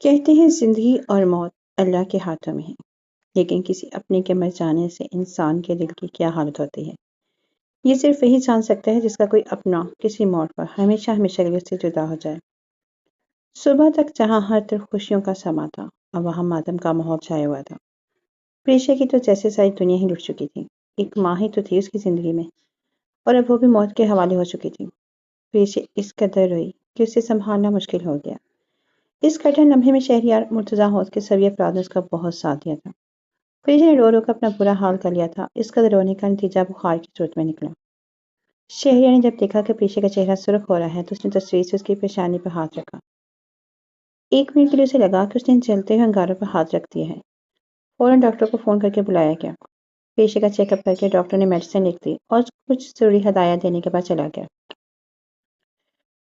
کہتے ہیں زندگی اور موت اللہ کے ہاتھوں میں ہے، لیکن کسی اپنے کے مر جانے سے انسان کے دل کی کیا حالت ہوتی ہے، یہ صرف وہی جان سکتا ہے جس کا کوئی اپنا کسی موڑ پر ہمیشہ ہمیشہ کے لیے اس سے جدا ہو جائے۔ صبح تک جہاں ہر طرف خوشیوں کا سما تھا، اب وہاں ماتم کا ماحول چھایا ہوا تھا۔ پیشے کی تو جیسے ساری دنیا ہی لٹ چکی تھی، ایک ماں ہی تو تھی اس کی زندگی میں، اور اب وہ بھی موت کے حوالے ہو چکی تھی۔ پیشے اس قدر روئی کہ اسے سنبھالنا مشکل ہو گیا۔ اس کٹھن لمحے میں شہریار مرتضیٰ ہوت کے سبھی افراد نے اس کا بہت ساتھ دیا تھا۔ پیشے نے رو رو کر اپنا برا حال کر لیا تھا، اس قدر رونے کا نتیجہ بخار کی صورت میں نکلا۔ شہریار نے جب دیکھا کہ پیشے کا چہرہ سرخ ہو رہا ہے تو اس نے تصویر سے اس کی پیشانی پر ہاتھ رکھا۔ 1 منٹ کے لیے اسے لگا کہ اس نے جلتے ہوئے انگاروں پر ہاتھ رکھ دیا ہے۔ فوراً ڈاکٹر کو فون کر کے بلایا گیا۔ پیشے کا چیک اپ کر کے ڈاکٹر نے میڈیسن لکھ دی اور کچھ ضروری ہدایات دینے کے بعد چلا گیا۔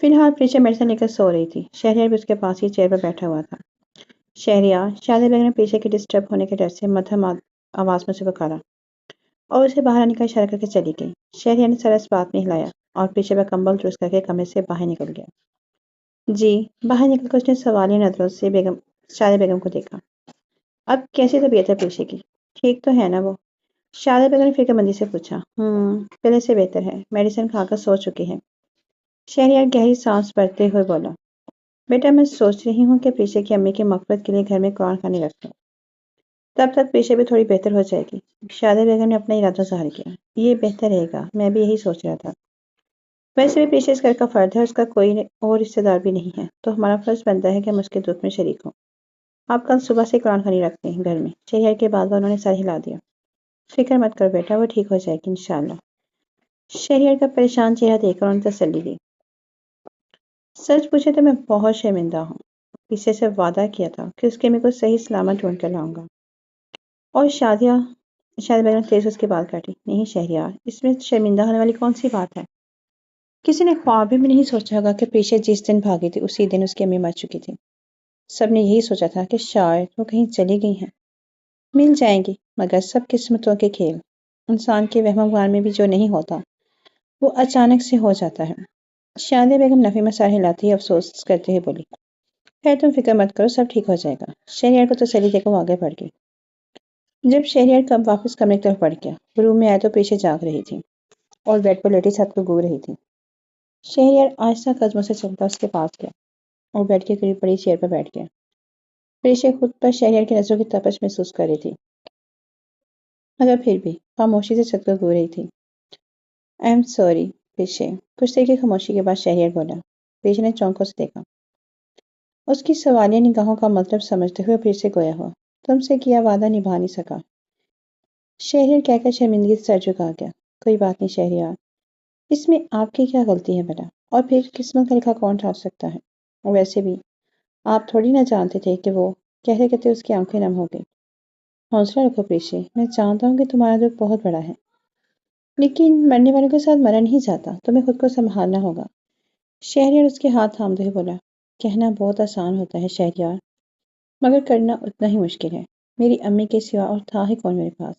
فی الحال پیشے میڈیسن لے کر سو رہی تھی، شہریار بھی اس کے پاس ہی چیئر پر بیٹھا ہوا تھا۔ شہریار، شادی بیگم نے پیشے کے ڈسٹرب ہونے کے ڈر سے مدھم آواز میں اسے پکارا اور اسے باہر آنے کا اشارہ کر کے چلی گئی۔ شہریار نے سر اس بات میں ہلایا اور پیشے پر کمبل درست کر کے کمرے سے باہر نکل گیا۔ جی، باہر نکل کر اس نے سوالیہ نظروں سے شادی بیگم کو دیکھا۔ اب کیسی طبیعت ہے پیشے کی؟ ٹھیک تو ہے نا وہ؟ شادی بیگم نے فکر مندی سے پوچھا۔ پہلے سے بہتر ہے، میڈیسن کھا کر سو چکی ہے۔ شہریار گہری سانس بھرتے ہوئے بولا، بیٹا میں سوچ رہی ہوں کہ پیشے کی امی کی مغفرت کے لیے گھر میں قرآن خوانی رکھ دوں، تب تک پیشے بھی تھوڑی بہتر ہو جائے گی۔ شادی بیگم نے اپنا ارادہ ظاہر کیا، یہ بہتر رہے گا، میں بھی یہی سوچ رہا تھا۔ ویسے بھی پیشے اس گھر کا فرد ہے، اس کا کوئی اور رشتہ دار بھی نہیں ہے، تو ہمارا فرض بنتا ہے کہ ہم اس کے دکھ میں شریک ہوں۔ آپ کل صبح سے قرآن خوانی رکھتے ہیں گھر میں۔ شہریار کے بعد انہوں نے سر ہلا دیا۔ فکر مت کرو بیٹا، وہ ٹھیک ہو جائے گی انشاءاللہ۔ شہریار کا پریشان چہرہ دیکھ کر انہوں نے تسلی دی۔ سچ پوچھے تو میں بہت شرمندہ ہوں، پیچھے سے وعدہ کیا تھا کہ اس کے امی کو صحیح سلامت ڈھونڈ کر لاؤں گا۔ اور شادی بیگم نے تیز اس کی بات کاٹی۔ نہیں شہریار، اس میں شرمندہ ہونے والی کون سی بات ہے؟ کسی نے خواب بھی نہیں سوچا ہوگا کہ پیشے جس دن بھاگی تھی اسی دن اس کی امی مر چکی تھی۔ سب نے یہی سوچا تھا کہ شاید وہ کہیں چلی گئی ہیں، مل جائیں گی، مگر سب قسمتوں کے کھیل۔ انسان کے وہم و گمان میں بھی جو نہیں ہوتا وہ اچانک سے ہو جاتا ہے۔ شادی بیگم نفی میں سر ہلاتی افسوس کرتے ہوئے بولی، خیر تم فکر مت کرو، سب ٹھیک ہو جائے گا۔ شہریار کو تسلی دے کر وہ آگے بڑھ گئی۔ جب شہریار واپس کمرے کی طرف بڑھ گیا، روم میں آئے تو پیشے جاگ رہی تھی اور بیڈ پر لیٹی چھت کو گھور رہی تھی۔ شہریار آہستہ قدموں سے چلتا اس کے پاس گیا اور بیڈ کے قریب پڑی چیئر پر بیٹھ گیا۔ پیشے خود پر شہریار کی نظروں کی تپش محسوس کر رہی تھی، مگر پھر بھی خاموشی سے چھت کو گھور رہی تھی۔ آئی ایم سوری پیشے، کچھ دیر کی خاموشی کے بعد شہریار بولا۔ پیشے نے چونکوں سے دیکھا۔ اس کی سوالیہ نگاہوں کا مطلب سمجھتے ہوئے پھر سے گویا ہوا، تم سے کیا وعدہ نبھا نہیں سکا۔ شہریار کہہ کر شرمندگی سے سر جھکا گیا۔ کوئی بات نہیں شہریار، اس میں آپ کی کیا غلطی ہے بھلا، اور پھر قسمت کا لکھا کون ٹال سکتا ہے۔ ویسے بھی آپ تھوڑی نہ جانتے تھے کہ وہ کہتے کہتے اس کی آنکھیں نم ہو گئی۔ حوصلہ رکھو پیشے، میں جانتا ہوں کہ تمہارا دکھ بہت بڑا ہے، لیکن مرنے والوں کے ساتھ مرا نہیں جاتا، تمہیں خود کو سنبھالنا ہوگا۔ شہریار اس کے ہاتھ تھامتے ہوئے بولا، کہنا بہت آسان ہوتا ہے شہریار، مگر کرنا اتنا ہی مشکل ہے۔ میری امی کے سوا اور تھا ہی کون میرے پاس۔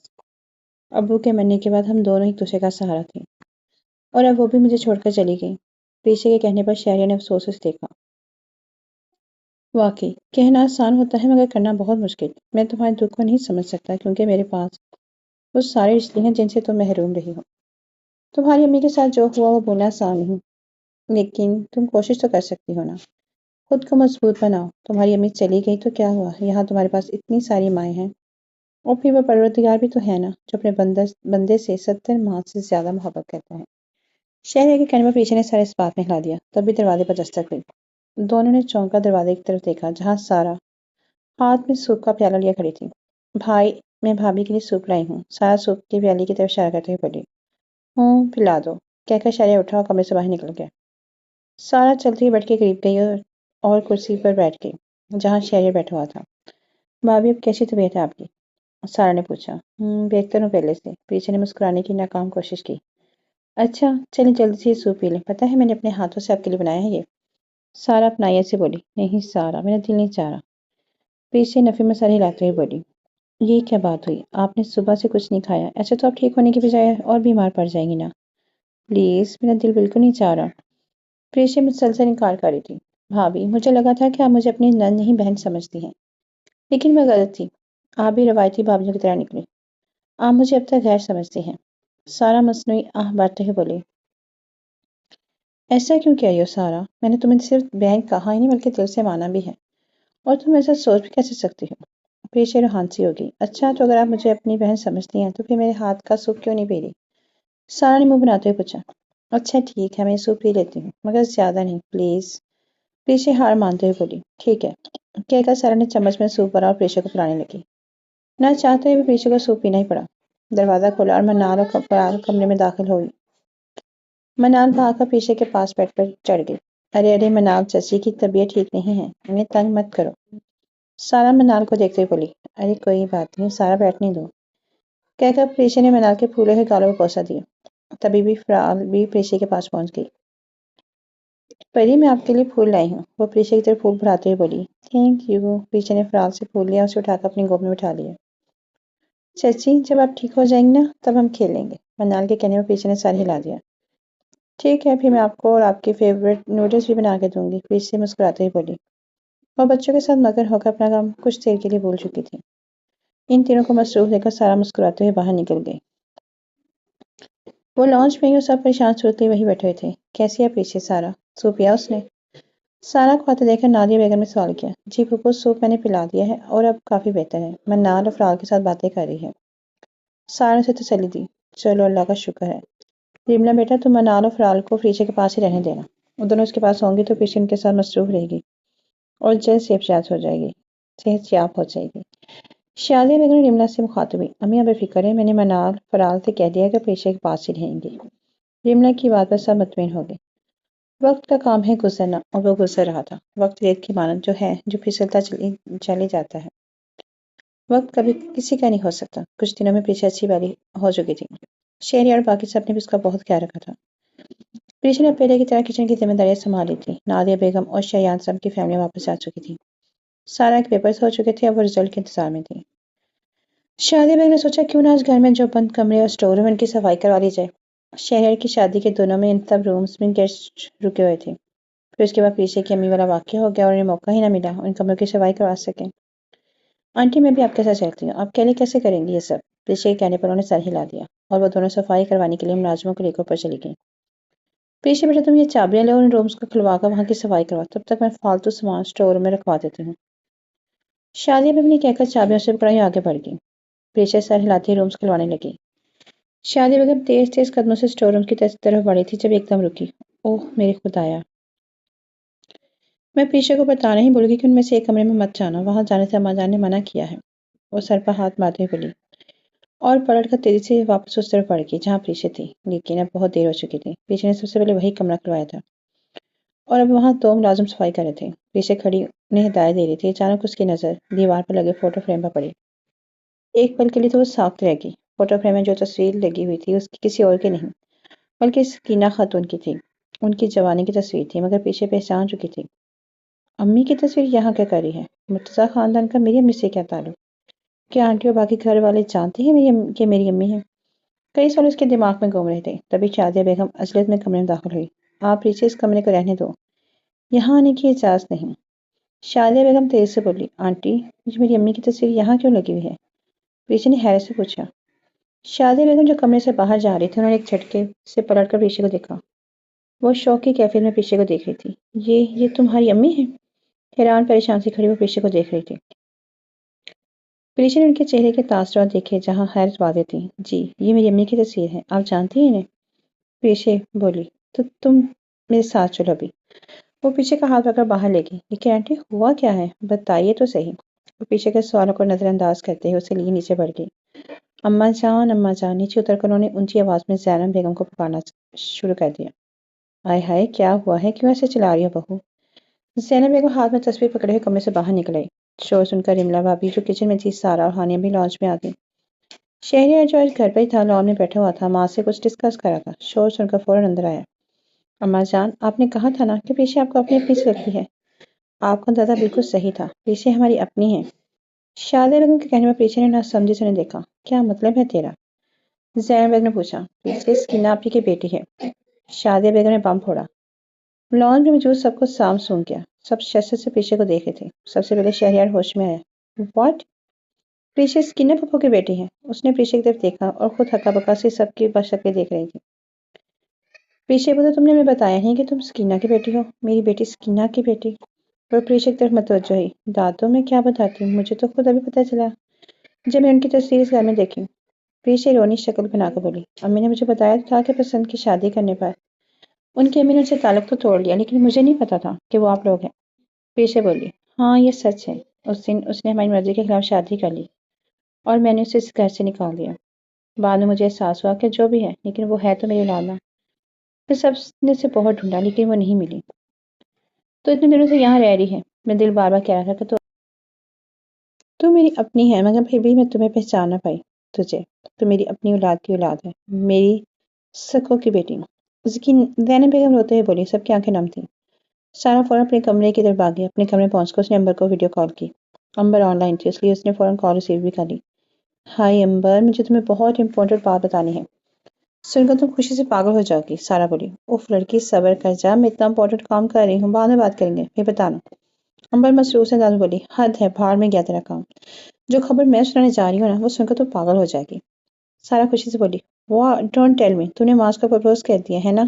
ابو کے مرنے کے بعد ہم دونوں ایک دوسرے کا سہارا تھے، اور اب وہ بھی مجھے چھوڑ کر چلی گئی۔ پیشے کے کہنے پر شہریار نے افسوس سے دیکھا۔ واقعی کہنا آسان ہوتا ہے مگر کرنا بہت مشکل۔ میں تمہارے دکھ کو نہیں سمجھ سکتا کیونکہ میرے پاس وہ سارے رشتے ہیں جن سے تم محروم رہی ہو۔ تمہاری امی کے ساتھ جو ہوا وہ بولنا آسان نہیں، لیکن تم کوشش تو کر سکتی ہو نا۔ خود کو مضبوط بناؤ، تمہاری امی چلی گئی تو کیا ہوا، یہاں تمہارے پاس اتنی ساری مائیں ہیں، اور پھر وہ پروردگار بھی تو ہے نا جو اپنے بندے سے 70 ماہ سے زیادہ محبت کرتا ہے۔ شہریار کے کہنے پر پیچھے نے سر اس بات میں ہلا دیا، تب بھی دروازے پر دستک ہوئی۔ دونوں نے چونک کر دروازے کی طرف دیکھا جہاں سارا ہاتھ میں سوپ کا پیالہ لیا کھڑی تھی۔ بھائی میں بھابھی کے لیے سوپ لائی ہوں، سارا سوپ کی پیالے کی طرف اشارہ کرتے ہوئے بولی۔ پلا دو، کہہ کر شہریار اٹھا اور کمرے سے باہر نکل گیا۔ سارا چلتی ہوئی بیٹھ کے قریب گئی اور کرسی پر بیٹھ گئی جہاں شہریار بیٹھا ہوا تھا۔ بھابھی اب کیسی طبیعت ہے آپ کی؟ سارا نے پوچھا۔ بہتر ہوں پہلے سے، پیچھے نے مسکرانے کی ناکام کوشش کی۔ اچھا چلیں جلدی سے یہ سوپ پی لیں، پتہ ہے میں نے اپنے ہاتھوں سے آپ کے لیے بنایا ہے یہ۔ سارا اپنائیت سے بولی۔ نہیں سارا، میرا دل نہیں چاہ رہا۔ پیچھے نفی میں سر ہلاتے ہوئے بولی۔ یہ کیا بات ہوئی، آپ نے صبح سے کچھ نہیں کھایا، ایسے تو آپ ٹھیک ہونے کی بجائے اور بیمار پڑ جائیں گی نا۔ پلیز، میرا دل بالکل نہیں چاہ رہا۔ پیچھے مسلسل انکار کر رہی تھی۔ بھابھی، مجھے لگا تھا کہ آپ مجھے اپنی ننھی بہن سمجھتی ہیں، لیکن میں غلط تھی۔ آپ بھی روایتی بھابھیوں کی طرح نکلی۔ آپ مجھے اب تک غیر سمجھتی ہیں۔ سارا مصنوعی آہ بھرتے ہوئے بولی۔ ایسا کیوں کہہ رہی ہو سارا؟ میں نے تمہیں صرف بہن کہا ہی نہیں بلکہ دل سے مانا بھی ہے، اور تم ایسا سوچ بھی کیسے سکتی ہو؟ پیچھے روحانسی ہوگی۔ اچھا، تو اگر آپ مجھے اپنی بہن سمجھتی ہیں تو پھر میرے ہاتھ کا سوپ کیوں نہیں پی رہی؟ سارا نے منہ بناتے ہوئے پوچھا۔ اچھا ٹھیک ہے، میں سوپ پی لیتی ہوں، مگر زیادہ نہیں پلیز۔ پیچھے ہار مانتے ہوئے بولی۔ ٹھیک ہے، کہہ کر سارا نے چمچ میں سوپ بھرا اور پیچھے کو پلانے لگی۔ نہ چاہتے ہوئے پیچھے کو سوپ پینا ہی پڑا۔ دروازہ کھولا اور منال اور فرال کمرے میں داخل ہوئی۔ منال بھاگ کر پیچھے کے پاس بیٹھ کر چڑھ گئی۔ ارے ارے منال، چچی کی طبیعت ٹھیک نہیں ہے، انہیں تنگ مت کرو۔ سارا منال کو دیکھتے ہوئے بولی۔ ارے کوئی بات نہیں، سارا بیٹھنے دو، کہہ کر پریشا نے منال کے پھولے ہوئے گالوں کو بوسہ دیا۔ تبھی بھی فرال بھی پریشا کے پاس پہنچ گئی۔ پری، میں آپ کے لیے پھول لائی ہوں، وہ پریشا کی طرف پھول بڑھاتے ہوئے بولی۔ Thank you. پریشا نے فرال سے پھول لیا اور اسے اٹھا کر اپنی گود میں بٹھا لیا۔ چچی، جب آپ ٹھیک ہو جائیں گی نا تب ہم کھیلیں گے، منال کے کہنے پر پریشا نے سر ہلا دیا۔ ٹھیک ہے، پھر میں آپ کو اور آپ کی فیوریٹ نوڈلز بھی بنا کے دوں گی، پریشا مسکراتے ہوئے بولی۔ وہ بچوں کے ساتھ مگن ہو کر اپنا کام کچھ دیر کے لیے بھول چکی تھی۔ ان تینوں کو مصروف دیکھ کر سارا مسکراتے ہوئے باہر نکل گئی۔ وہ لانچ میں ہی اور سب پریشان صورت لیے وہیں بیٹھے ہوئے تھے۔ کیسی ہے پیچھے سارا؟ سوپ پیا اس نے؟ سارا کو آتے دیکھ کر نادیہ بیگم نے سوال کیا۔ جی پھوپھو، سوپ میں نے پلا دیا ہے اور اب کافی بہتر ہے، منال اور فرال کے ساتھ باتیں کر رہی ہے۔ سارا نے اسے تسلی دی۔ چلو اللہ کا شکر ہے۔ ریملا بیٹا، تم منال اور فرال کو فریچے کے پاس ہی رہنے دینا، وہ دونوں اس کے پاس ہوں گی تو پیشنٹ کے ساتھ مصروف رہے گی اور جلد صحت یاب ہو جائے گی۔ شادیہ بیگم نے ریملا سے مخاطب ہوئی۔ امی اب فکر ہے، میں نے منال فرال سے کہہ دیا کہ پیشے کے پاس ہی رہیں گے۔ ریملا کی بات پر سب مطمئن ہو گئے۔ وقت کا کام ہے گزرنا، اور وہ گزر رہا تھا۔ وقت ریت کی مانند جو ہے، جو پھسلتا چلے جاتا ہے۔ وقت کبھی کسی کا نہیں ہو سکتا۔ کچھ دنوں میں پیچھے اچھی والی ہو چکی تھی۔ شہری اور باقی سب نے بھی اس کا بہت خیال رکھا تھا۔ پیچھے نے پہلے کی طرح کچن کی ذمہ داریاں سنبھالی تھی۔ نادیہ بیگم اور شیان صاحب کی فیملی واپس آ چکی تھی۔ سارا کے پیپرز ہو چکے تھے، اب وہ رزلٹ کے انتظار میں تھی۔ شادیہ بیگم نے سوچا کیوں نہ آج گھر میں جو بند کمرے اور اسٹور روم ان کی صفائی کروا لی جائے۔ شہریار کی شادی کے دنوں میں ان سب رومز میں گیسٹ رکے ہوئے تھے۔ پھر اس کے بعد پیچھے کی امی والا واقعہ ہو گیا اور انہیں موقع ہی نہ ملا ان کمروں کی صفائی کروا سکیں۔ آنٹی، میں بھی آپ کے ساتھ چلتی ہوں، آپ اکیلے کیسے کریں گی یہ سب؟ پیچھے کے کہنے پر انہوں نے سر ہلا دیا اور وہ دونوں صفائی کروانے کے لیے ملازموں کو لے کر اوپر چلی گئیں۔ پیچھے بیٹا، تم یہ چابیاں لے اور ان رومز کو کھلوا کر وہاں کی صفائی کروا، تب تک میں فالتو سامان اسٹور روم میں رکھوا دیتی ہوں۔ شادیہ بیگم نے کہہ کر چابیوں سے پکڑائی آگے بڑھ گئی۔ پیچھے سر ہلاتی رومز کھلوانے لگی۔ شادیہ بیگم تیز تیز قدموں سے اسٹور روم کی طرف بڑھی تھی جب ایک دم رکی۔ اوہ میرے خدایا! میں پیچھے کو بتانا ہی بھول گئی کہ ان میں سے ایک کمرے میں مت جانا، وہاں جانے سے اماں جان نے منع کیا ہے۔ وہ سر پر ہاتھ مارتے ہوئے بولی اور پلٹ کر تیزی سے واپس اس طرف بڑھ گئی جہاں پیچھے تھی، لیکن اب بہت دیر ہو چکی تھی۔ پیچھے نے سب سے پہلے وہی کمرہ کھلوایا تھا اور اب وہاں دو ملازم صفائی کر رہے تھے۔ پیچھے کھڑی انہیں ہدایت دے رہی تھی۔ اچانک اس کی نظر دیوار پر لگے فوٹو فریم پر پڑی۔ ایک پل کے لیے تو وہ ساکت رہ گئی۔ فوٹو فریم میں جو تصویر لگی ہوئی تھی اس کی کسی اور کی نہیں بلکہ سکینہ خاتون کی تھی۔ ان کی جوانی کی تصویر تھی، مگر پیچھے پہچان چکی تھی۔ امی کی تصویر یہاں کیا کر رہی ہے؟ مرتضیٰ خاندان کا میری امی سے کیا تعلق؟ کیا آنٹی اور باقی گھر والے جانتے ہیں کہ میری امی ہیں؟ کئی سال اس کے دماغ میں گھوم رہے تھے۔ تبھی شادیہ بیگم عجلت میں کمرے میں داخل ہوئی۔ آپ پیچھے اس کمرے کو رہنے دو، یہاں آنے کی اجازت نہیں۔ شادیہ بیگم تیز سے بولی۔ آنٹی، مجھے میری امی کی تصویر یہاں کیوں لگی ہوئی ہے؟ پیچھے نے حیرت سے پوچھا۔ شادیہ بیگم جو کمرے سے باہر جا رہی تھی انہوں نے ایک جھٹکے سے پلٹ کر پیچھے کو دیکھا۔ وہ شوق کی کیفیت میں پیچھے کو دیکھ رہی تھی۔ یہ تمہاری امی ہے؟ حیران پریشان سے کھڑی وہ پیچھے کو دیکھ رہی تھی۔ پیچھے نے ان کے چہرے کے تاثرات دیکھے جہاں حیرت واضح تھی۔ جی، یہ میری امی کی تصویر ہے، آپ جانتی ہیں انہیں؟ پیچھے بولی۔ تو تم میرے ساتھ چلو ابھی۔ وہ پیچھے کا ہاتھ پکڑ باہر لے گئی۔ لیکن آنٹی ہوا کیا ہے؟ بتائیے تو صحیح۔ وہ پیچھے کے سوالوں کو نظر انداز کرتے ہوئے اسے لیے نیچے بڑھ گئی۔ اماں جان، نیچے اتر کر انہوں نے اونچی آواز میں زینب بیگم کو پکارنا شروع کر دیا۔ آئے ہائے، کیا ہوا ہے؟ کیوں ایسے چلا رہی ہو بہو؟ زینب بیگم ہاتھ میں تصویر پکڑے ہوئے کمرے سے باہر نکل آئی۔ شور سن کر ریملا بھابھی جو کچن میں تھی، سارا اور ہانیہ بھی لانچ میں آ گئی۔ شہریار جو آج گھر پر ہی تھا لان میں بیٹھا ہوا تھا، ماں سے کچھ ڈسکس کر رہا تھا۔ شور سن کر فوراً اندر آیا۔ اماں جان، آپ نے کہا تھا نا کہ پیچھے آپ کو اپنی اپنی سے لگتی ہے۔ آپ کا اندازہ بالکل صحیح تھا، پیچھے ہماری اپنی ہے۔ شادیہ بیگم کے کہنے پر پیچھے نے نہ سمجھے سے انہیں دیکھا۔ کیا مطلب ہے تیرا؟ زینب بیگم نے پوچھا۔ پیچھے سکینہ آپی کی بیٹی ہے۔ شادیہ بیگم نے بم پھوڑا۔ لان میں موجود سب کو سام سونگ گیا۔ سب شست سے پیشے کو دیکھے تھے۔ سب سے پہلے شہریار ہوش میں آیا۔ واٹ؟ پیشے سکینر پھپھو کی بیٹی ہے۔ اس نے پیشے کی طرف دیکھا اور خود ہکا بکا سے سب کی شکلیں دیکھ رہی تھی۔ پیشے بولے تم نے ہمیں بتایا نہیں کہ تم سکینہ کی بیٹی ہو۔ میری بیٹی سکینہ کی بیٹی؟ وہ پیشے کی طرف متوجہ ہوئی۔ دادو میں کیا بتاتی ہوں، مجھے تو خود ابھی پتہ چلا جب میں ان کی تصویر اس گھر میں دیکھی۔ پیشے رونی شکل بنا کر بولی، امی نے مجھے بتایا تھا کہ پسند کی شادی کرنے پر ان کی امی نے ان سے تعلق تو توڑ لیا، لیکن مجھے نہیں پتا تھا کہ وہ آپ لوگ ہیں۔ پیشے بولی، ہاں یہ سچ ہے۔ اس دن اس نے ہماری مرضی کے خلاف شادی کر لی اور میں نے اسے اس گھر سے نکال دیا۔ بعد میں مجھے احساس ہوا کہ جو بھی ہے، لیکن وہ ہے تو میری اولاد نہ۔ پھر سب نے اسے بہت ڈھونڈا لیکن وہ نہیں ملی، تو اتنے دنوں سے یہاں رہ رہی ہے۔ میں دل بار بار کہہ رہا تھا کہ تو میری اپنی ہے، مگر پھر بھی میں تمہیں پہچان نہ پائی تجھے۔ تو میری اپنی اولاد کی اولاد ہے، میری سکھوں کی بیٹی۔ زینب بیگم روتے ہوئے بولی۔ سب کی آنکھیں نم تھیں۔ سارا فوراً اپنے کمرے کی طرف بھاگی۔ اپنے کمرے پہنچ کر اس نے امبر کو ویڈیو کال کی۔ امبر آن لائن تھی، اس لیے اس نے فوراً کال ریسیو بھی کر لی۔ ہائی امبر، مجھے تمہیں بہت امپورٹنٹ بات بتانی ہے۔ سن کر تم خوشی سے پاگل ہو جاؤ گی، سارا بولی۔ اوف لڑکی، صبر کر جا، میں اتنا امپورٹنٹ کام کر رہی ہوں، بعد میں بات کریں گے، پھر بتانا۔ امبر مسروس انداز میں بولی، حد ہے، بھاڑ میں گیا تیرا کام۔ جو خبر میں سنانے جا رہی ہوں نا، وہ سن کر تو پاگل ہو جائے گی۔ سارا خوشی سے بولی، واہ، ڈونٹ ٹیل می، تو نے ماس کا پرپوز کر دیا ہے نا؟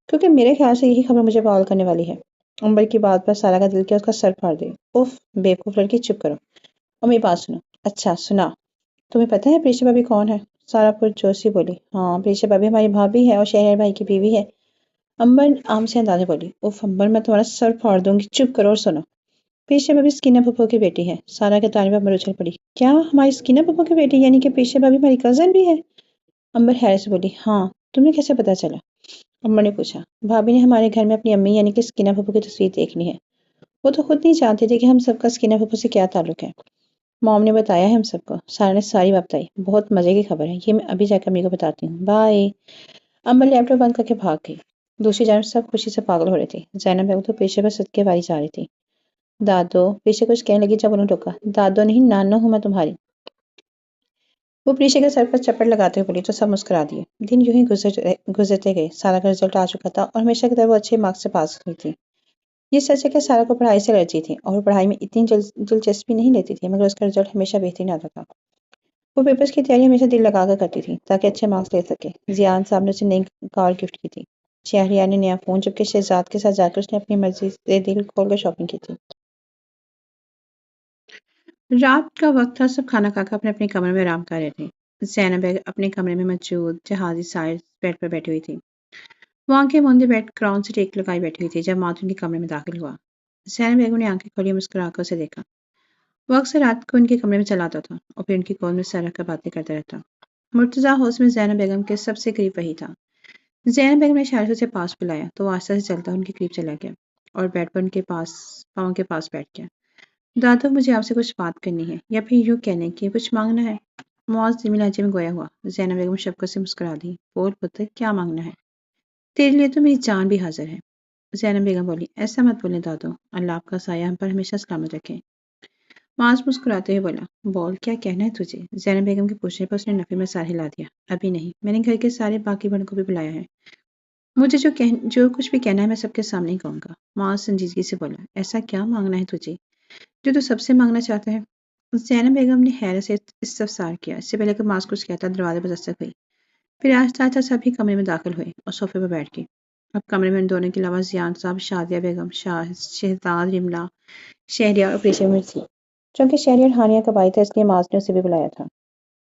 کیونکہ میرے خیال سے یہی خبر مجھے پاگل کرنے والی ہے۔ امبر کی بات پر سارا کا دل کیا اس کا سر پھاڑ دے۔ اوف بیوقوف لڑکی، چپ کرو اور میری بات سنو۔ اچھا سنا، تمہیں پتہ ہے پریشا بھابی کون ہے؟ سارا پرجوش بولی، ہاں پریشا بھابی ہماری بھابی ہے اور شہریار بھائی کی بیوی ہے۔ امبر عام سے انداز میں بولی، اوف امبر، میں تمہارا سر پھاڑ دوں گی، چپ کرو اور سنو۔ پریشا بھابی سکینہ پھپھو کی بیٹی ہے۔ سارا کے طالب امبر اچھل پڑی، کیا ہماری سکینہ پھپھو کی بیٹی، یعنی کہ پریشا بھابی ہماری کزن بھی ہے؟ امبر حیرت سے بولی، ہاں، تمہیں کیسے پتا چلا؟ امبر نے پوچھا، بھابی نے ہمارے گھر میں اپنی امی یعنی کہ سکینہ پھپھو کی تصویر دیکھ لی ہے۔ وہ تو خود نہیں جانتی تھی کہ ہم سب کا سکینہ پھپھو سے کیا تعلق ہے۔ موم نے بتایا ہے ہم سب کو۔ سارا نے ساری بات بتائی۔ بہت مزے کی خبر ہے، یہ میں ابھی جا کر امی کو بتاتی ہوں، بائے۔ امبر لیپ ٹاپ بند کر کے بھاگ گئی۔ دوسری جانب سب خوشی سے پاگل ہو رہے تھے۔ زینب بیگم تو پیشے پر صدقے واری جا رہی تھی۔ دادو، پیشے کچھ کہنے لگی جب انہوں نے ٹوکا۔ دادو نہیں، نانو ہوں میں تمہاری۔ وہ پیشے کے سر پر چپڑ لگاتے ہوئے بولی تو سب مسکرا دیے۔ دن یوں ہی گزرتے گئے۔ سارا کا رزلٹ آ چکا تھا اور ہمیشہ کی طرح وہ اچھے مارکس سے پاس ہوئی تھی۔ یہ سچ ہے کہ سارا کو پڑھائی سے الرجی تھی اور وہ پڑھائی میں اتنی دلچسپی نہیں لیتی تھی، مگر اس کا رزلٹ ہمیشہ بہترین آتا تھا۔ وہ پیپرز کی تیاری ہمیشہ دل لگا کر کرتی تھی تاکہ اچھے مارکس لے سکے۔ زیان صاحب نے اسے نئی کار گفٹ کی تھی، شہریار نے نیا فون، جبکہ شہزاد کے ساتھ جا کر اس نے اپنی مرضی سے دل کھول کر شاپنگ کی تھی۔ رات کا وقت تھا، سب کھانا کھا کر اپنے اپنے کمرے میں آرام کر رہے تھے۔ زینب بیگم اپنے کمرے میں مسجود جہازی سائر بیڈ پر بیٹھی ہوئی تھی۔ وہ آنکھیں موندے بیڈ کراؤن سے ٹیک لگائی بیٹھی ہوئی تھی جب ماتن کے کمرے میں داخل ہوا۔ زینب بیگم نے آنکھیں کھولی اور مسکرا کر اسے دیکھا۔ وہ اکثر رات کو ان کے کمرے میں چلا آتا تھا اور پھر ان کی گود میں سر رکھ کر باتیں کرتا رہتا۔ مرتضیٰ ہاؤس میں زینب بیگم کے سب سے قریب وہی تھا۔ زینب بیگم نے اشارے سے اسے پاس بلایا تو وہ آہستہ سے چلتا ان کے قریب چلا گیا اور بیڈ پر ان کے پاؤں کے پاس بیٹھ گیا۔ دادو، مجھے آپ سے کچھ بات کرنی ہے، یا پھر یوں کہنے کہ کچھ مانگنا ہے۔ معاذ دھیمی لہجے میں گویا ہوا۔ زینب بیگم شفقت سے مسکرا دی۔ بول پتر، کیا مانگنا ہے؟ تیرے لیے تو میری جان بھی حاضر ہے۔ زینب بیگم بولی، ایسا مت بولیں دادو، اللہ آپ کا سایہ ہم پر ہمیشہ سلامت رکھے۔ معاذ مسکراتے ہوئے بولا، بول، کیا کہنا ہے تجھے؟ زینب بیگم کے پوچھنے پر اس نے نفی میں سر ہلا دیا۔ ابھی نہیں، میں نے گھر کے سارے باقی بڑوں کو بھی بلایا ہے، مجھے جو کچھ بھی کہنا ہے میں سب کے سامنے ہی کہوں گا۔ معاذ سنجیدگی سے بولا، ایسا کیا مانگنا ہے تجھے جو تو سب سے مانگنا چاہتا ہے؟ زینب بیگم نے حیرت سے استفسار کیا۔ اس سے پہلے کہ معاذ کچھ کہتا، دروازے پر دستک ہوئی۔ پھر آہستہ آہستہ سبھی کمرے میں داخل ہوئے اور صوفے پر بیٹھ گئے۔ اب کمرے میں ان دونوں کے علاوہ زیان صاحب، شادیہ بیگم، شہزاد رملا، شہریار اور پیشے میں تھی۔ چونکہ شہریار ہانیہ کا بھائی تھا اس لیے معاذ نے اسے بھی بلایا تھا۔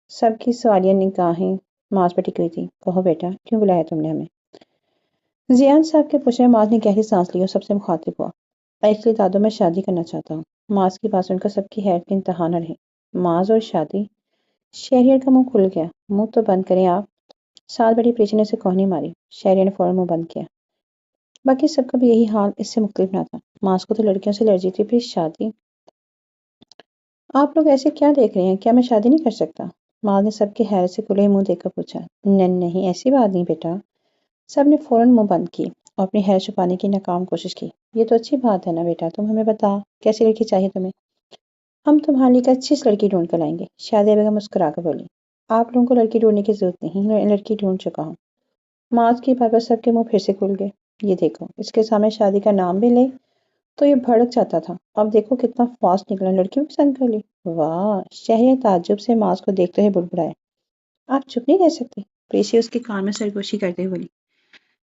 سب کی سوالیہ نگاہیں معاذ پر ٹکی ہوئی تھی۔ کہو بیٹا، کیوں بلایا تم نے ہمیں؟ زیان صاحب کے پوچھنے میں معاذ نے گہری سانس لی اور سب سے مخاطب ہوا۔ ایکچولی دادو، میں شادی کرنا چاہتا ہوں۔ معاذ کی بات سن کر سب کی حیرت کا انتہا نہ رہی۔ معاذ اور شادی؟ شہریار کا منہ کھل گیا۔ منہ تو بند کریں آپ۔ ساتھ بیٹھی پریچی نے اسے کوہنی ماری۔ شہریار نے فوراً منہ بند کیا۔ باقی سب کا بھی یہی حال اس سے مختلف نہ تھا۔ معاذ کو تو لڑکیوں سے الرجی تھی، پھر شادی؟ آپ لوگ ایسے کیا دیکھ رہے ہیں؟ کیا میں شادی نہیں کر سکتا؟ معاذ نے سب کی حیرت سے کھلے منہ دیکھ کر پوچھا۔ نہیں، ایسی بات نہیں بیٹا۔ سب نے فوراً منہ بند کی اور اپنی حیرت چھپانے کی ناکام کوشش کی۔ یہ تو اچھی بات ہے نا بیٹا، تم ہمیں بتا کیسی لڑکی چاہیے تمہیں؟ ہم تمہارے لیے اچھی سی لڑکی ڈھونڈ کر لائیں گے، شادیہ بیگم مسکرا کر بولی۔ آپ لوگوں کو لڑکی ڈھونڈنے کی ضرورت نہیں، میں لڑکی ڈھونڈ چکا ہوں۔ معاذ کی بات پر سب کے منہ پھر سے کھل گئے۔ یہ دیکھو، اس کے سامنے شادی کا نام بھی لے تو یہ بھڑک جاتا تھا۔ اب دیکھو کتنا فاسٹ نکلا، لڑکی بھی پسند کر لی۔ واہ! شہریار تعجب سے ماس کو دیکھتے ہوئے بڑبڑائے۔ آپ چپ نہیں رہ سکتے؟ پریشی اس کے کان میں سرگوشی کرتے ہوئے بولی۔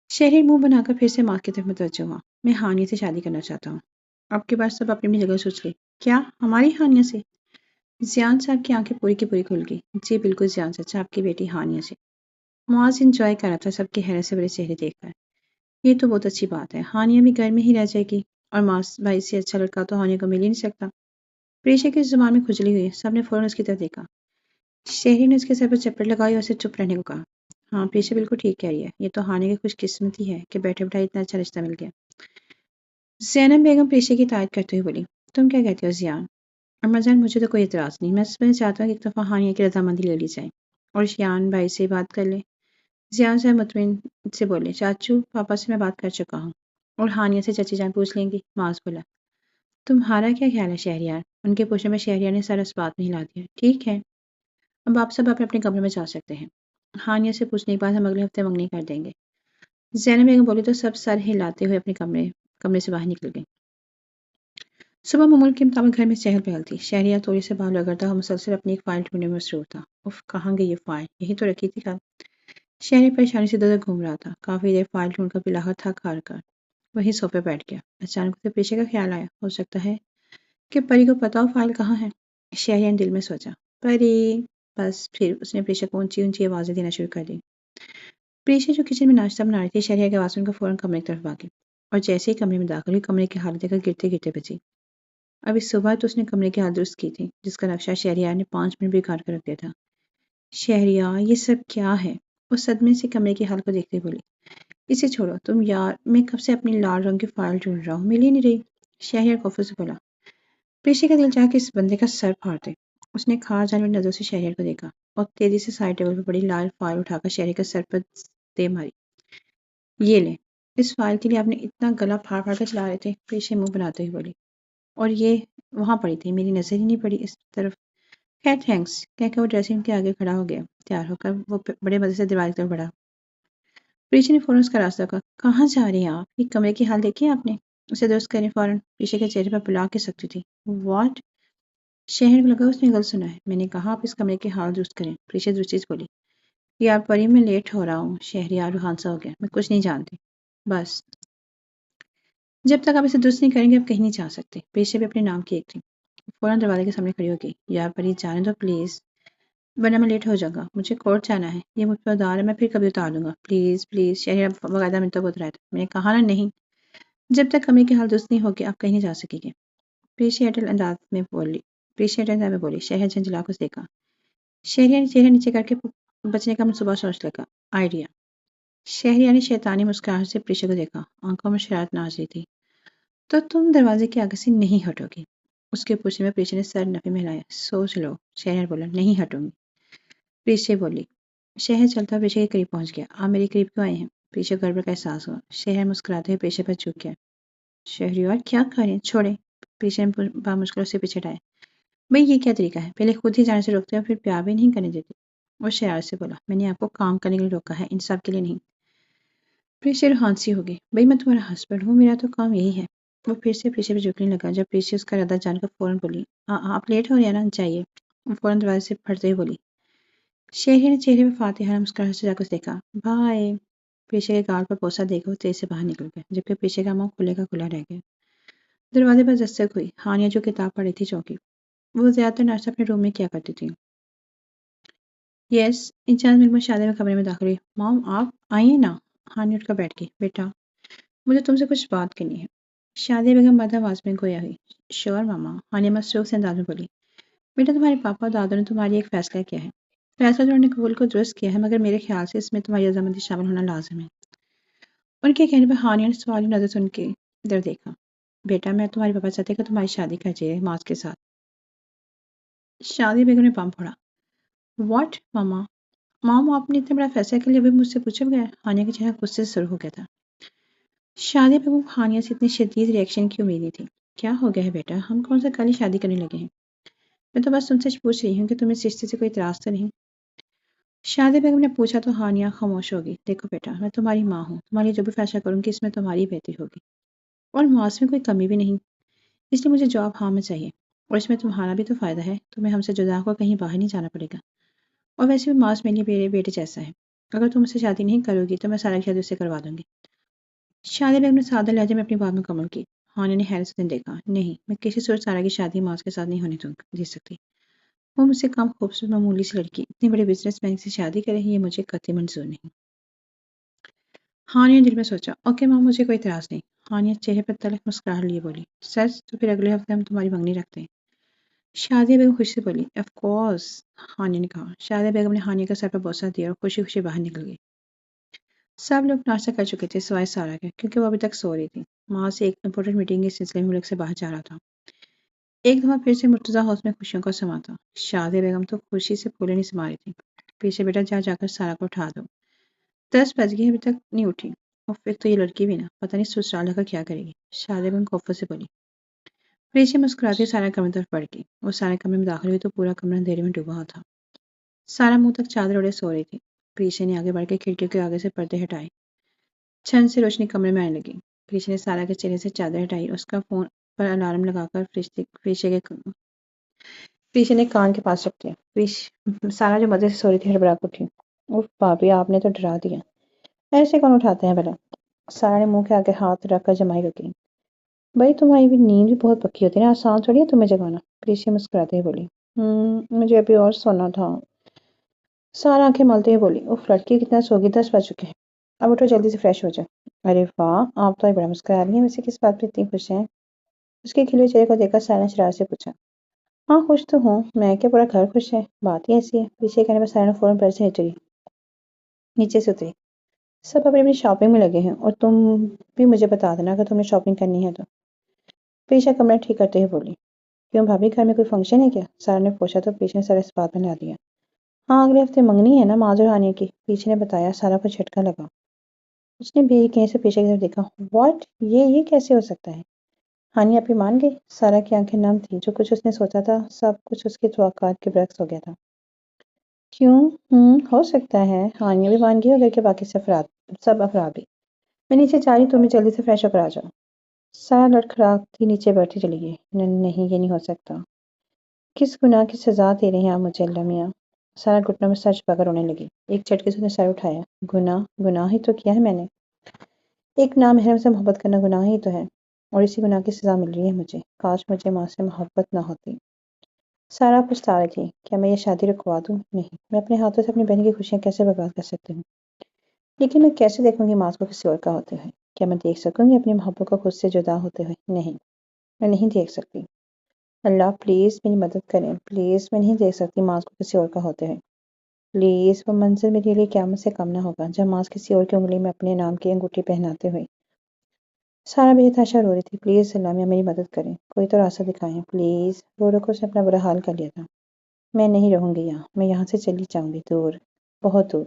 شہریار منہ بنا کر پھر سے ماس کی طرف متوجہ ہوا۔ میں ہانیہ سے شادی کرنا چاہتا ہوں۔ اب کے بعد سب اپنی اپنی جگہ سوچ لی۔ کیا ہماری ہانیہ سے؟ زیان صاحب کی آنکھیں پوری کی پوری کھل گئی۔ جی بالکل زیان چچا، آپ کی بیٹی ہانیہ سے۔ معاذ انجوائے کر رہا تھا سب کے حیرت سے بڑے چہرے دیکھ کر۔ یہ تو بہت اچھی بات ہے، ہانیہ بھی گھر میں ہی رہ جائے گی، اور معاذ بھائی سے اچھا لڑکا تو ہانیہ کو مل ہی نہیں سکتا۔ پریشا کی زبان میں کھجلی ہوئی، سب نے فوراً اس کی طرف دیکھا۔ شہری نے اس کے سر پر چپٹ لگائی اور اسے چپ رہنے کو کہا۔ ہاں پریشا بالکل ٹھیک کہہ رہی ہے، یہ تو ہانیہ کی خوش قسمتی ہے کہ بیٹھے بٹھائے اتنا اچھا رشتہ مل گیا۔ زینب بیگم پریشا کی تائید کرتے ہوئے بولی۔ تم کیا کہتے ہو زیان؟ اما جان مجھے تو کوئی اعتراض نہیں، میں چاہتا ہوں کہ ایک دفعہ ہانیہ کی رضامندی لے لی جائے اور زیان بھائی سے بات کر لے۔ زیان صاحب مطمئن سے بولے، چاچو پاپا سے میں بات کر چکا ہوں اور ہانیہ سے چچی جان پوچھ لیں گی۔ معاذ بولا۔ تمہارا کیا خیال ہے شہریار؟ ان کے پوچھنے میں شہریار نے سر اس بات میں ہلا دیا۔ ٹھیک ہے، اب آپ سب اپنے اپنے کمرے میں جا سکتے ہیں، ہانیہ سے پوچھنے کے بعد ہم اگلے ہفتے منگنی کر دیں گے۔ زینب بیگم بولی تو سب سر ہلاتے ہوئے اپنے کمرے سے باہر نکل گئے۔ صبح معمول کے مطابق گھر میں چہل پہل تھی۔ شہریار توڑی سے باہر رگڑتا ہوا مسلسل اپنی ایک فائل ڈھونڈنے میں مصروف تھا۔ اف کہاں گئی یہ فائل؟ یہی تو رکھی تھی کل۔ شہریار پریشانی سے ادھر ادھر گھوم رہا تھا۔ کافی دیر فائل ڈھونڈ کر بلاخر تھک ہار کر وہی صوفے بیٹھ گیا۔ اچانک اسے پیشے کا خیال آیا، ہو سکتا ہے کہ پری کو پتا ہو فائل کہاں ہے۔ شہریار نے دل میں سوچا، پری۔ بس پھر اس نے پریشا کو اونچی اونچی آوازیں دینا شروع کر دی۔ پریشا جو کچن میں ناشتہ بنا رہی تھی، شہریار کی آواز سن کر فوراً کمرے کی طرف بھاگی اور جیسے ہی کمرے میں داخل ہوئی کمرے کی حالت دیکھ کر گرتے گرتے بچی۔ ابھی صبح تو اس نے کمرے کی حالت درست کی تھی، جس کا نقشہ شہریار نے 5 منٹ بگاڑ کر رکھ دیا تھا۔ شہریار یہ سب کیا ہے؟ وہ صدمے سے کمرے کی حالت کو دیکھتے بولی۔ اسے چھوڑو تم یار، میں کب سے اپنی لال رنگ کی فائل ڈھونڈ رہا ہوں، مل ہی نہیں رہی۔ شہریار کوفے سے بولا۔ پیشے کا دل چاہا کہ اس بندے کا سر پھاڑ دے۔ اس نے کھار جانور نظروں سے شہریار کو دیکھا اور تیزی سے سائڈ ٹیبل پر بڑی لال فائل اٹھا کر شہریار کے سر پر دے ماری۔ یہ لیں، اس فائل کے لیے آپ نے اتنا گلا پھاڑ پھاڑ کر چلا رہے تھے؟ پیشے منہ بناتے ہوئے بولی۔ اور یہ وہاں پڑی تھی، میری نظر ہی نہیں پڑی اس طرف۔ خیر تھینکس کہہ کر وہ ڈریسنگ کے آگے کھڑا ہو گیا۔ تیار ہو کر وہ بڑے مزے سے دیوار کی طرف بڑھا۔ پریشا نے فوراً اس کا راستہ روکا۔ کہاں جا رہے ہیں آپ؟ یہ کمرے کی حال دیکھیے آپ نے، اسے درست کریں فوراً۔ پیشے کے چہرے پر بلا کے سکتی تھی۔ واٹ؟ شہر کو لگا اس نے غلط سنا ہے۔ میں نے کہا آپ اس کمرے کی حال درست کریں۔ پریشا دوسری چیز بولی۔ یار پری میں لیٹ ہو رہا ہوں۔ شہریار روحان سا ہو گیا۔ میں کچھ نہیں جانتی، بس جب تک آپ اسے درست نہیں کریں گے آپ کہیں نہیں جا سکتے۔ پریشا بھی اپنے نام کی ایک تھی، فوراً دروازے کے سامنے کھڑی ہو گئی۔ یار پری جانے دو پلیز، ورنہ میں لیٹ ہو جاؤں گا، مجھے کورٹ جانا ہے، یہ مجھ پر ادار ہے، میں پھر کبھی اتار دوں گا، پلیز پلیز۔ شہریار باقاعدہ منتوں کو اترایا تھا۔ میں نے کہا نا نہیں، جب تک کمرے کی حالت درست نہیں ہوگی آپ کہیں نہیں جا سکیں گے۔ پریشا اٹل انداز میں بولی۔ شہر جھنجھلا کر دیکھا۔ شہریار نے چہرہ نیچے کر کے بچنے کا منصوبہ سوچ لگا۔ آئیڈیا۔ شہریار نے شیطانی مسکراہٹ سے پریشا کو دیکھا، آنکھوں میں شرارت ناز رہی تھی۔ تو تم دروازے کے آگے سے نہیں ہٹو گی؟ اس کے پوچھنے میں پریشا نے سر نفی میں ہلایا۔ سوچ لو۔ شہریار بولا۔ نہیں ہٹوں گی۔ پریشا بولی۔ شہر چلتا پریشا کے قریب پہنچ گیا۔ آپ میرے قریب کیوں آئے ہیں؟ پریشا گڑبڑ کا احساس ہوا۔ شہر مسکراتے ہوئے پریشا پر جھک گیا۔ شہریار کیا کریں؟ چھوڑیں۔ پریشا نے بامشکل اسے پیچھے ہٹایا۔ بھئی یہ کیا طریقہ ہے، پہلے خود ہی جانے سے روکتے اور پھر پیار بھی نہیں کرنے دیتے۔ وہ شرارت سے بولا۔ میں نے آپ کو کام کرنے کے لیے روکا ہے، انصاف کے لیے نہیں۔ پریشا روحان سی ہو گئی۔ بھئی میں تمہارا ہسبینڈ ہوں، میرا تو کام یہی ہے۔ وہ پھر سے پریشا پہ جھکنے لگا۔ جب پریشا اس کا ارادہ جان کر فوراً بولی۔ آپ لیٹ ہو رہے ہیں نا، جائیے۔ وہ فوراً دروازے سے پھٹتے ہوئے بولی۔ شہریار نے چہرے پہ فاتحانہ مسکراہٹ سے جا کر دیکھا۔ بائے۔ پریشا کے گال پر بوسہ دے کر وہ تیز سے باہر نکل گیا، جبکہ پریشا کا منہ کھلے کا کھلا رہ گیا۔ دروازے پر دستک ہوئی۔ ہانیہ جو کتاب پڑھ رہی تھی چونکی۔ وہ زیادہ تر ناشتہ اپنے روم میں کیا کرتی تھی۔ یس، ان چند منٹ میں شادی میں کمرے میں داخل ہوئی۔ مام آپ آئیے نا۔ ہانیہ اٹھ کر بیٹھ گئی۔ بیٹا مجھے تم سے کچھ بات کرنی ہے۔ شادی بیگم مدہ آواز میں گویا ہوئی۔ شور ماما، ہانیہ مصروف سے انداز میں بولی۔ بیٹا تمہارے پاپا اور دادا نے تمہاری ایک فیصلہ کیا ہے۔ فیصلہ تو انہوں نے قبول کو درست کیا ہے، مگر میرے خیال سے اس میں تمہاری رضامندی شامل ہونا لازم ہے۔ ان کے کہنے پر ہانیہ نے سوالی نظر سے ان کی طرف دیکھا۔ بیٹا میں تمہارے پاپا چاہتے کہ تمہاری شادی کر جائے معاذ کے ساتھ۔ شادی بیگم نے پم پھوڑا۔ واٹ ماما؟ مام آپ نے اتنا بڑا فیصلہ کے لیے ابھی مجھ سے پوچھا بغیر؟ ہانیہ کا چہرہ غصے سے سرخ ہو گیا تھا۔ شادی بیگم ہانیہ سے اتنی شدید ری ایکشن کی امید نہیں تھی۔ کیا ہو گیا ہے بیٹا، ہم کون سا کل ہی شادی کرنے لگے ہیں؟ میں تو بس تم سے پوچھ رہی ہوں کہ تمہیں اس رشتے سے کوئی اعتراض تو نہیں؟ شادی بیگم نے پوچھا تو ہانیہ خاموش ہوگی۔ دیکھو بیٹا، میں تمہاری ماں ہوں، تمہاری جو بھی فیصلہ کروں گی اس میں تمہاری بہتری ہوگی۔ اور معاش میں کوئی کمی بھی نہیں، اس لیے مجھے جاب ہاں میں چاہیے، اور اس میں تمہارا بھی تو فائدہ ہے، تمہیں ہم سے جدا ہو کر کہیں باہر نہیں جانا پڑے گا، اور ویسے بھی معاش میرے میرے بیٹے جیسا ہے، اگر تم اس سے شادی نہیں کرو گی تو میں سارا شادی اس سے کروا دوں گی۔ شادی بیگم نے سادہ لہجے میں اپنی بات مکمل کی۔ ہانے نے حیرت سے دیکھا، نہیں، میں کسی صورت سارا کی شادی معاذ کے ساتھ نہیں ہونے دے سکتی، وہ مجھ سے کم خوبصورت معمولی سی لڑکی اتنے بڑے بزنس مین سے شادی کرے، یہ مجھے قطعی منظور نہیں۔ ہانیہ نے دل میں سوچا، اوکے ماں، مجھے کوئی اعتراض نہیں۔ ہانیہ چہرے پر تلخ مسکراہٹ لیے بولی، سچ؟ تو پھر اگلے ہفتے ہم تمہاری منگنی رکھتے ہیں۔ شادیہ بیگم خوشی سے بولی، آف کورس، ہانیہ نے کہا۔ شادیہ بیگم نے ہانیہ کا سر پر بوسہ دیا اور خوشی خوشی باہر نکل گئی۔ سب لوگ ناشتہ کر چکے تھے سوائے سارا کے، کیونکہ وہ ابھی تک سو رہی تھی۔ وہاں سے ایک امپورٹنٹ میٹنگ کے سلسلے میں ملک سے باہر جا رہا تھا۔ ایک دفعہ پھر سے مرتضی ہاؤس میں خوشیوں کا سما تھا۔ شادیہ بیگم تو خوشی سے پھولے نہیں سما رہی تھی۔ پیچھے بیٹا جا کر سارا کو اٹھا دو، 10 بج گئے ابھی تک نہیں اٹھی۔ اف، ایک تو یہ لڑکی بھی نا، پتہ نہیں سسرال کا کیا کرے گی۔ شادیہ بیگم کوفت سے بولی۔ پیچھے مسکراتی سارا کمرے طرف بڑھ گئی۔ وہ سارے کمرے میں داخل ہوئی تو پورا کمرہ اندھیرے میں ڈوبا ہوا تھا۔ سارا منہ تک چادر اوڑے سو رہی تھی۔ پیچھے نے آگے بڑھ کے کھڑکیوں کے آگے سے پردے ہٹائے۔ چھن سے روشنی کمرے میں آنے لگی۔ پیچھے نے سارا کے چہرے سے چادر ہٹائی، اس کا فون پر الارم لگا کر پیچھے نے کان کے پاس رکھ دیا۔ سارا جو مزے سے سو رہی تھی ہڑبڑا کے اٹھی۔ اوف بھابھی، آپ نے تو ڈرا دیا، ایسے کون اٹھاتے ہیں بھلا؟ سارا نے منہ کے آگے ہاتھ رکھ کر جمائی رکھی۔ بھائی تمہاری بھی نیند بھی بہت پکی ہوتی ہے نا، آسان تھوڑی ہے تمہیں جگانا، پیچھے مسکراتے ہی بولی۔ مجھے ابھی اور سونا تھا۔ سارا آنکھیں ملتے ہوئے بولی، اوف لڑکی کتنا سو گئی، 10 بج چکے ہیں، اب اٹھو جلدی سے فریش ہو جائے۔ ارے واہ، آپ تو بڑا مسکرا رہی ہیں، ویسے کس بات پہ اتنی خوش ہیں؟ اس کے کھلے چہرے کو دیکھ کر سارا نے شرارت سے پوچھا۔ ہاں خوش تو ہوں میں، کیا پورا گھر خوش ہے؟ بات ہی ایسی ہے۔ پیچھے کہنے پر سارا نے فوراً پر سے نیچے سے اتری۔ سب اپنی اپنی شاپنگ میں لگے ہیں، اور تم بھی مجھے بتا دینا اگر تم نے شاپنگ کرنی ہے تو۔ پیچھے کمرہ ٹھیک کرتے ہوئے بولی۔ کیوں بھابھی، گھر میں کوئی فنکشن ہے کیا؟ سارا نے پوچھا تو پیچھے نے سارا اس بات میں لا دیا۔ ہاں، اگلے ہفتے منگنی ہے نا معذور آنے کی، پیچھے نے بتایا۔ سارا کو جھٹکا لگا۔ اس نے بھی کہیں سے پیچھے کی طرف دیکھا۔ واٹ، یہ کیسے ہو سکتا ہے؟ ہانی اپی مان گئی؟ سارا کی آنکھیں نم تھی، جو کچھ اس نے سوچا تھا سب کچھ اس کی توقعات کے برعکس ہو گیا تھا۔ کیوں؟ ہو سکتا ہے ہانیہ بھی مان گئی اور گھر کے باقی سب افراد بھی۔ میں نیچے جا رہی، تم بھی جلدی سے فریش ہو کر آ جاؤ۔ سارا لڑکھڑاتی نیچے بیٹھی چلی گئی۔ نہیں، یہ نہیں ہو سکتا، کس گناہ کی سزا دے رہے ہیں آپ مجھے اللہ میاں؟ سارا گھٹنوں میں سر چھپا کر رونے لگی۔ ایک جھٹکے سے اس نے سر اٹھایا۔ گناہ ہی تو کیا ہے میں نے؟ ایک نامحرم سے محبت کرنا گناہ ہی تو ہے، اور اسی گناہ کی سزا مل رہی ہے مجھے۔ کاش مجھے ماں سے محبت نہ ہوتی۔ سارا پچھتا رہی تھی، کیا میں یہ شادی رکوا دوں؟ نہیں، میں اپنے ہاتھوں سے اپنی بہن کی خوشیاں کیسے برباد کر سکتی ہوں؟ لیکن میں کیسے دیکھوں گی ماں کو کسی اور کا ہوتے ہوئے؟ کیا میں دیکھ سکوں گی اپنی محبت کو خود سے جدا ہوتے ہوئے؟ نہیں، میں نہیں دیکھ سکتی۔ اللہ پلیز میری مدد کریں، پلیز، میں نہیں دیکھ سکتی ماں کو کسی اور کا ہوتے ہوئے۔ پلیز، وہ منظر میرے لیے قیامت سے کم نہ ہوگا جب ماں کسی اور کی انگلی میں اپنے نام کی انگوٹھی پہناتے ہوئے۔ سارا بے تحاشا رو رہی تھی۔ پلیز اللہ میاں میری مدد کریں، کوئی تو راستہ دکھائیں پلیز۔ رو کر اس نے اپنا برا حال کر لیا تھا۔ میں نہیں رہوں گی یہاں، میں یہاں سے چلی جاؤں گی، دور، بہت دور۔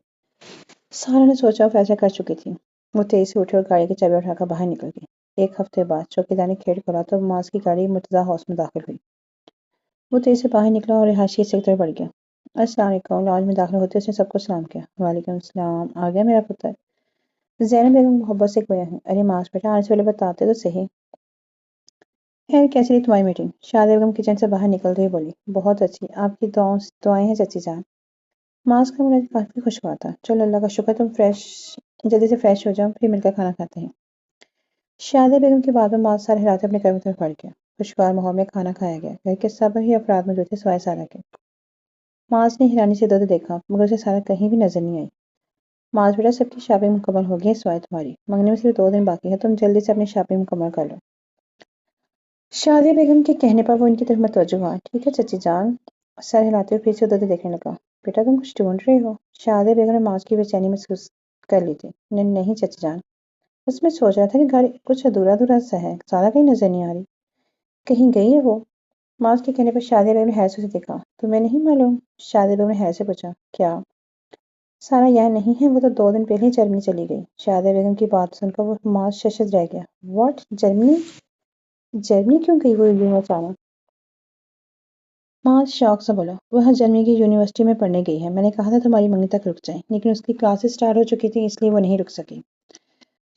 سارا نے سوچا اور فیصلہ کر چکی تھی۔ وہ تیزی سے اٹھی اور گاڑی کی چابی اٹھا کر باہر نکل گئی۔ ایک ہفتے بعد چوکیدار نے کھیڑ کھولا تو معاذ کی گاڑی مرتضی ہاؤس میں داخل ہوئی۔ وہ تیزی سے باہر نکلا اور رہائشی حصے کی طرف بڑھ گیا۔ السلام علیکم، لاج میں داخل ہوتے اس نے سب کو سلام کیا۔ وعلیکم السلام، آ گیا میرا پتر؟ زینب بیگم محبت سے گویا ہے۔ ارے معاذ بیٹا، آنے سے پہلے بتاتے تو صحیح۔ خیر، کیسی رہی تمہاری میٹنگ؟ شادیہ بیگم کچن سے باہر نکلتے ہوئے بولی۔ بہت اچھی، آپ کی دعائیں ہیں چچی جان۔ معاذ کا موڈ کافی خوشگوار تھا۔ چلو اللہ کا شکر، تم جلدی سے فریش ہو جاؤ، پھر مل کر کھانا کھاتے ہیں۔ شادیہ بیگم کے بعد میں معاذ سارے ہلاتے اپنے کمرے میں پڑ گیا۔ خوشگوار ماحول میں کھانا کھایا گیا۔ گھر کے سب ہی افراد موجود تھے سوائے سارا کے۔ معاذ نے حیرانی سے ادھر دیکھا مگر اسے سارا کہیں بھی نظر نہیں آئی۔ معاذ بیٹا، سب کی شاپنگ مکمل ہو گئی ہے سوائے تمہاری، منگنے میں صرف 2 دن باقی ہے، تم جلدی سے اپنی شاپنگ مکمل کر لو۔ شادیہ بیگم کے کہنے پر وہ ان کی طرف متوجہ ہوا۔ ٹھیک ہے چچی جان، سر ہلاتے ہوئے پھر سے ادھر دیکھنے لگا۔ بیٹا تم کچھ ڈھونڈ رہے ہو؟ شادیہ بیگم نے معاذ کی بے چینی محسوس کر لی تھی۔ نہیں چچی جان، بس میں سوچ رہا تھا کہ گھر کچھ ادھورا سا ہے، سارا کہیں نظر نہیں آ رہی، کہیں گئی ہے وہ؟ معاذ کے کہنے پر شادیہ بیگم نے حیرت سے دیکھا۔ تمہیں نہیں معلوم؟ شادیہ بیگم نے حیرت سے پوچھا۔ کیا؟ سارا یہاں نہیں ہے، وہ تو 2 دن پہلے ہی جرمنی چلی گئی۔ شادیہ بیگم کی بات سن کر وہ معاذ ششد رہ گیا۔ واٹ، جرمنی؟ جرمنی کیوں گئی وہ یوں اچانک؟ معاذ شوق سے بولا، وہ جرمنی کی یونیورسٹی میں پڑھنے گئی ہے، میں نے کہا تھا تمہاری منگنی تک رک جائیں، لیکن اس کی کلاسز سٹارٹ ہو چکی تھی اس لیے وہ نہیں رک سکی۔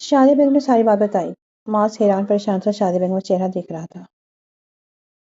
شادیہ بیگم نے ساری بات بتائی۔ ماس حیران پریشان تھا، شادی بیگم کا چہرہ دیکھ رہا تھا۔